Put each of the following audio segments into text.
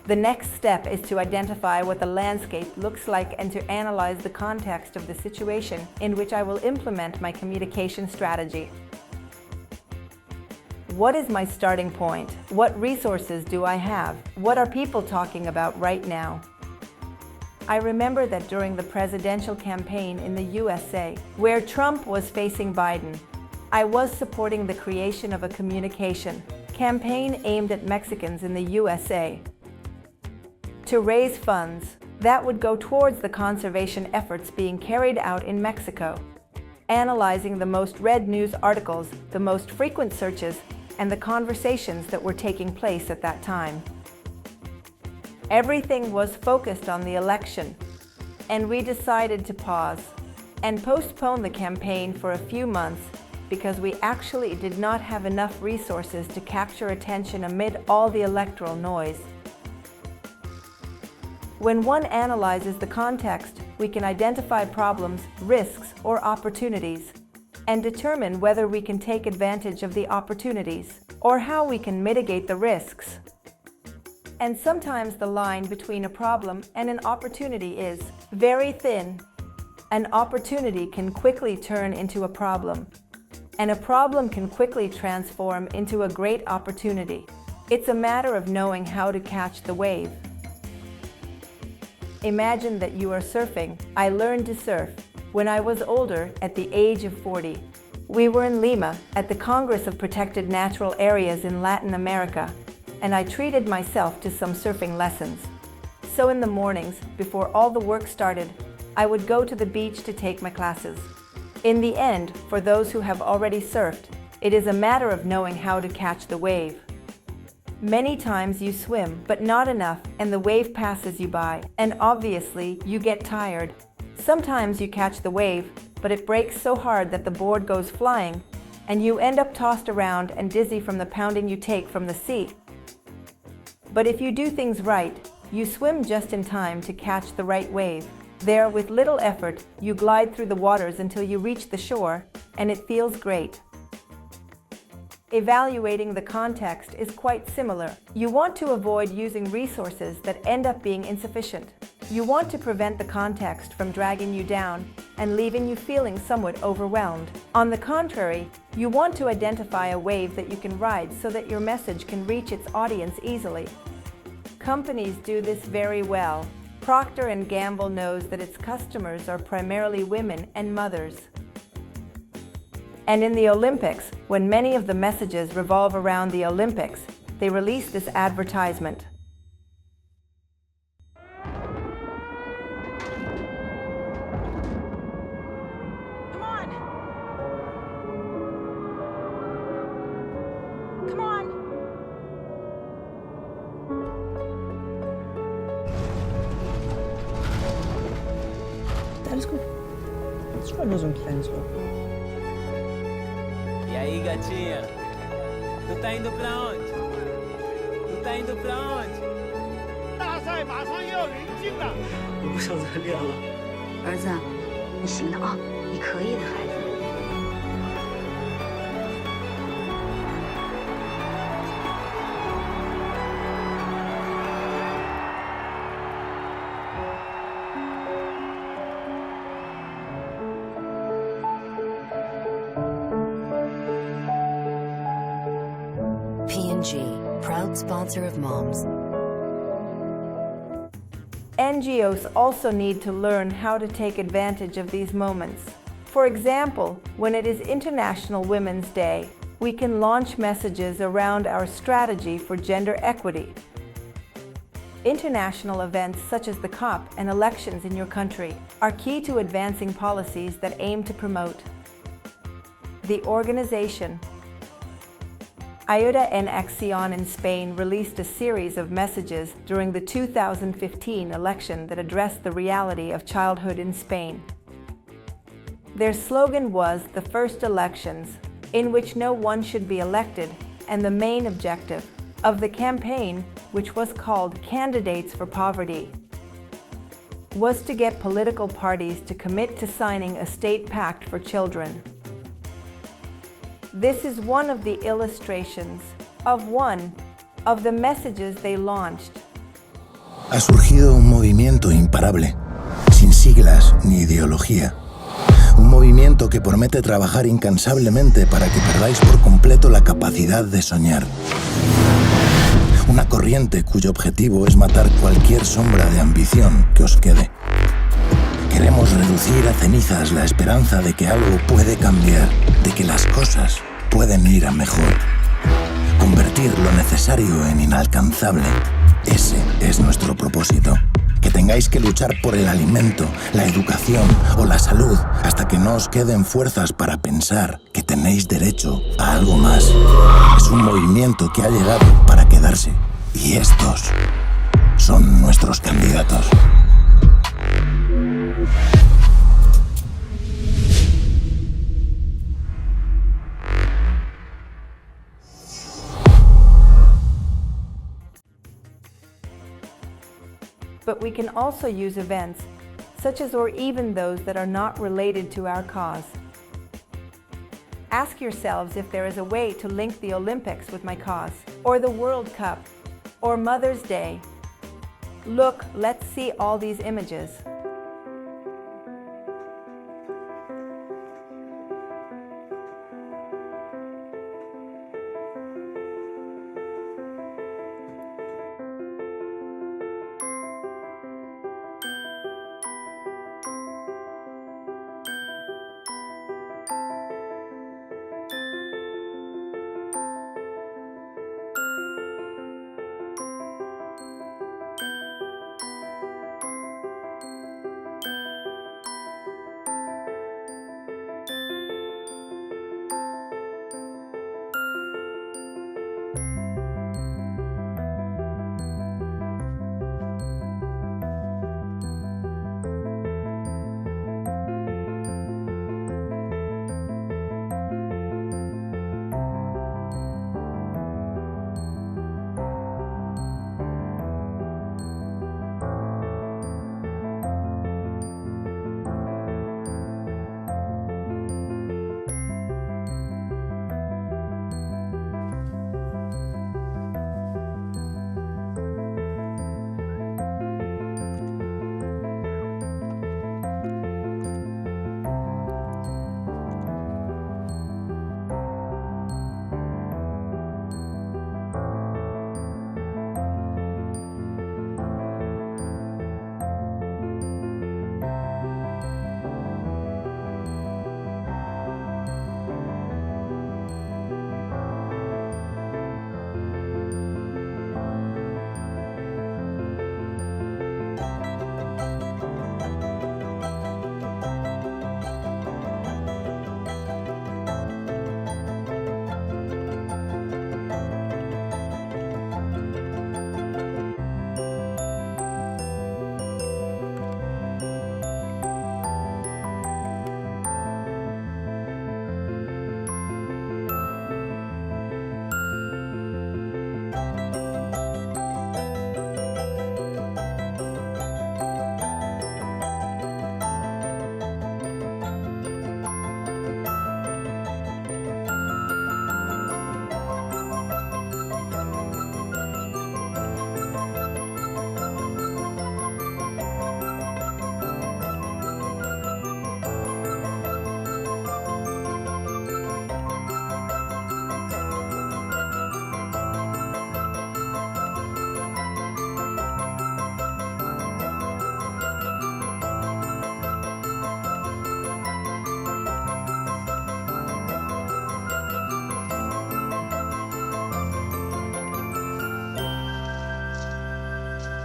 The next step is to identify what the landscape looks like and to analyze the context of the situation in which I will implement my communication strategy. What is my starting point? What resources do I have? What are people talking about right now? I remember that during the presidential campaign in the USA, where Trump was facing Biden, I was supporting the creation of a communication campaign aimed at Mexicans in the USA to raise funds that would go towards the conservation efforts being carried out in Mexico, analyzing the most read news articles, the most frequent searches, and the conversations that were taking place at that time. Everything was focused on the election, and we decided to pause and postpone the campaign for a few months because we actually did not have enough resources to capture attention amid all the electoral noise. When one analyzes the context, we can identify problems, risks, or opportunities, and determine whether we can take advantage of the opportunities or how we can mitigate the risks. And sometimes the line between a problem and an opportunity is very thin. An opportunity can quickly turn into a problem, and a problem can quickly transform into a great opportunity. It's a matter of knowing how to catch the wave. Imagine that you are surfing. I learned to surf when I was older, at the age of 40. We were in Lima at the Congress of Protected Natural Areas in Latin America, and I treated myself to some surfing lessons. So in the mornings, before all the work started, I would go to the beach to take my classes. In the end, for those who have already surfed, it is a matter of knowing how to catch the wave. Many times you swim, but not enough, and the wave passes you by, and obviously you get tired. Sometimes you catch the wave, but it breaks so hard that the board goes flying, and you end up tossed around and dizzy from the pounding you take from the sea. But if you do things right, you swim just in time to catch the right wave. There, with little effort, you glide through the waters until you reach the shore, and it feels great. Evaluating the context is quite similar. You want to avoid using resources that end up being insufficient. You want to prevent the context from dragging you down and leaving you feeling somewhat overwhelmed. On the contrary, you want to identify a wave that you can ride so that your message can reach its audience easily. Companies do this very well. Procter & Gamble knows that its customers are primarily women and mothers. And in the Olympics, when many of the messages revolve around the Olympics, they release this advertisement. Come on! Come on! Alles gut. Das war nur so ein kleines Loch. E aí, gatinha? Tu tá indo pra onde? Tu tá indo pra onde? 大赛马上又要临近了，我不想再练了。儿子，你行的啊，你可以的，孩子。P&G, proud sponsor of moms. NGOs also need to learn how to take advantage of these moments. For example, when it is International Women's Day, we can launch messages around our strategy for gender equity. International events such as the COP and elections in your country are key to advancing policies that aim to promote the organization. Ayuda en Acción in Spain released a series of messages during the 2015 election that addressed the reality of childhood in Spain. Their slogan was "The First Elections," in which no one should be elected, and the main objective of the campaign, which was called Candidates for Poverty, was to get political parties to commit to signing a state pact for children. This is one of the illustrations of one of the messages they launched. ha surgido un movimiento imparable, sin siglas ni ideología. Un movimiento que promete trabajar incansablemente para que perdáis por completo la capacidad de soñar. Una corriente cuyo objetivo es matar cualquier sombra de ambición que os quede. Queremos reducir a cenizas la esperanza de que algo puede cambiar, de que las cosas pueden ir a mejor. Convertir lo necesario en inalcanzable. Ese es nuestro propósito. Que tengáis que luchar por el alimento, la educación o la salud hasta que no os queden fuerzas para pensar que tenéis derecho a algo más. Es un movimiento que ha llegado para quedarse. Y estos son nuestros candidatos. But we can also use events, such as or even those that are not related to our cause. Ask yourselves if there is a way to link the Olympics with my cause, or the World Cup, or Mother's Day. Look, let's see all these images.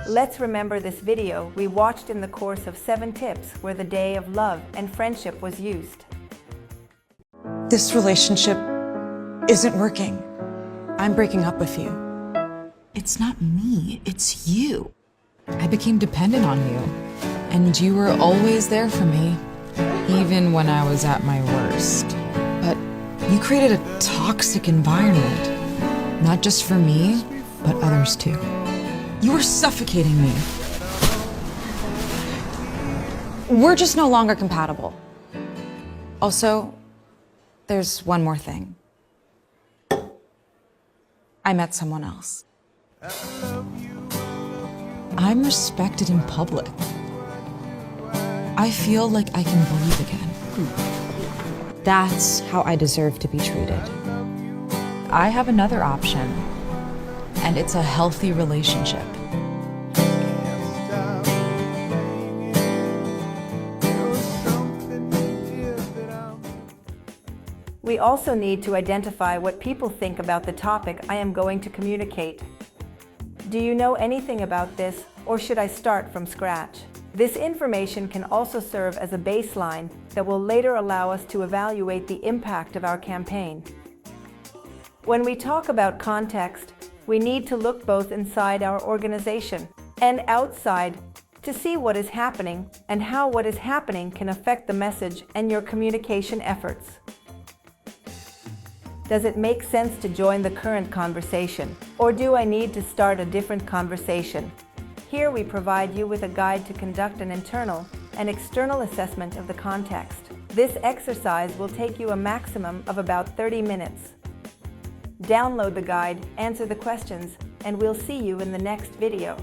Let's remember this video we watched in the course of 7 tips where the day of love and friendship was used. This relationship isn't working. I'm breaking up with you. It's not me, it's you. I became dependent on you, and you were always there for me, even when I was at my worst. But you created a toxic environment, not just for me, but others too. You were suffocating me. We're just no longer compatible. Also, there's one more thing. I met someone else. I'm respected in public. I feel like I can breathe again. That's how I deserve to be treated. I have another option, and it's a healthy relationship. We also need to identify what people think about the topic I am going to communicate. Do you know anything about this, or should I start from scratch? This information can also serve as a baseline that will later allow us to evaluate the impact of our campaign. When we talk about context, we need to look both inside our organization and outside to see what is happening and how what is happening can affect the message and your communication efforts. Does it make sense to join the current conversation, or do I need to start a different conversation? Here we provide you with a guide to conduct an internal and external assessment of the context. This exercise will take you a maximum of about 30 minutes. Download the guide, answer the questions, and we'll see you in the next video.